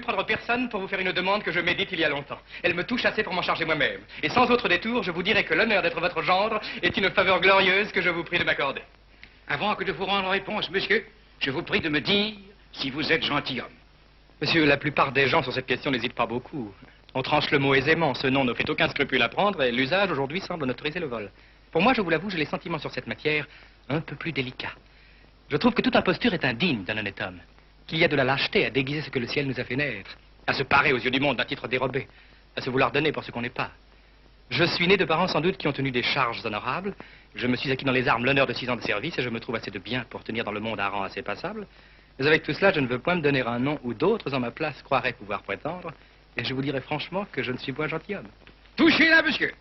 prendre personne pour vous faire une demande que je médite il y a longtemps. Elle me touche assez pour m'en charger moi-même. Et sans autre détour, je vous dirai que l'honneur d'être votre gendre est une faveur glorieuse que je vous prie de m'accorder. Avant que de vous rendre réponse, monsieur, je vous prie de me dire si vous êtes gentilhomme. Monsieur, la plupart des gens sur cette question n'hésitent pas beaucoup. On tranche le mot aisément. Ce nom ne fait aucun scrupule à prendre et l'usage aujourd'hui semble n'autoriser le vol. Pour moi, je vous l'avoue, j'ai les sentiments sur cette matière un peu plus délicats. Je trouve que toute imposture est indigne d'un honnête homme. Qu'il y a de la lâcheté à déguiser ce que le ciel nous a fait naître, à se parer aux yeux du monde d'un titre dérobé, à se vouloir donner pour ce qu'on n'est pas. Je suis né de parents sans doute qui ont tenu des charges honorables. Je me suis acquis dans les armes l'honneur de 6 ans de service et je me trouve assez de bien pour tenir dans le monde un rang assez passable. Mais avec tout cela, je ne veux point me donner un nom où d'autres en ma place croiraient pouvoir prétendre. Et je vous dirai franchement que je ne suis point gentilhomme. Touchez là, monsieur.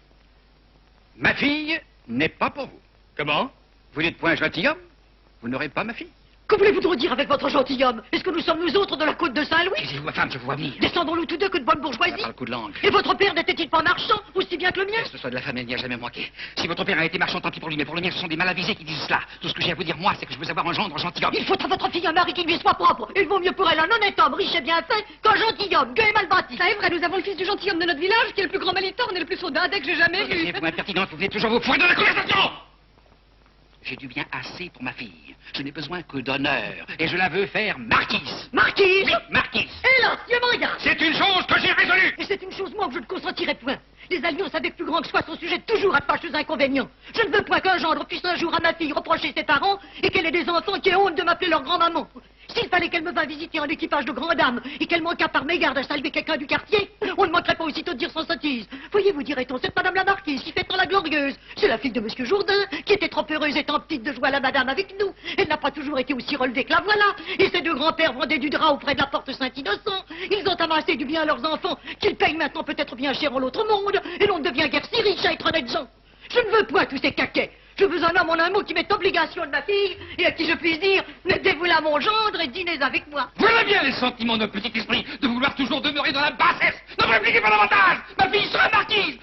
Ma fille n'est pas pour vous. Comment? Vous n'êtes point gentilhomme, vous n'aurez pas ma fille. Que voulez-vous donc dire avec votre gentilhomme? Est-ce que nous sommes nous autres de la côte de Saint-Louis? Taisez-vous, ma femme, je vous vois venir. Descendons-nous tous deux que de bonne bourgeoisie? Par le coup de langue. Et votre père n'était-il pas marchand, aussi bien que le mien? Que ce soit de la femme, elle n'y a jamais manqué. Si votre père a été marchand, tant pis pour lui, mais pour le mien, ce sont des malavisés qui disent cela. Tout ce que j'ai à vous dire, moi, c'est que je veux avoir un gendre gentilhomme. Il faut à votre fille un mari qui lui soit propre. Il vaut mieux pour elle un honnête homme, riche et bien fait, qu'un gentilhomme, gueux et mal bâti. Ça est vrai, nous avons le fils du gentilhomme de notre village, qui est le plus grand malitorne et le plus sodadet que j'ai jamais vu. Vous impertinente, vous venez toujours vous fourrer dans la conversation. J'ai du bien assez pour ma fille. Je n'ai besoin que d'honneur. Et je la veux faire marquise. Marquise? Oui, marquise. Hélas, Dieu me regarde. C'est une chose que j'ai résolue. Et c'est une chose, moi, que je ne consentirai point. Les alliances avec plus grand que soi sont sujettes toujours à de fâcheux inconvénients. Je ne veux point qu'un gendre puisse un jour à ma fille reprocher ses parents et qu'elle ait des enfants qui aient honte de m'appeler leur grand-maman. S'il fallait qu'elle me vînt visiter en équipage de grande dame et qu'elle manquât par mégarde à saluer quelqu'un du quartier, on ne manquerait pas aussitôt de dire sans sottise. Voyez-vous, dirait-on, cette madame la marquise qui fait tant la glorieuse. C'est la fille de monsieur Jourdain, qui était trop heureuse étant petite de jouer à la madame avec nous. Elle n'a pas toujours été aussi relevée que la voilà. Et ses deux grands-pères vendaient du drap auprès de la porte Saint-Innocent. Ils ont amassé du bien à leurs enfants, qu'ils payent maintenant peut-être bien cher en l'autre monde. Et l'on ne devient guère si riche à être honnête gens. Je ne veux point tous ces caquets. Je veux un homme en un mot qui m'est obligation de ma fille et à qui je puisse dire mettez-vous là mon gendre et dînez avec moi. Voilà bien les sentiments de petit esprit de vouloir toujours demeurer dans la bassesse. Ne me répliquez pas davantage. Ma fille sera marquise.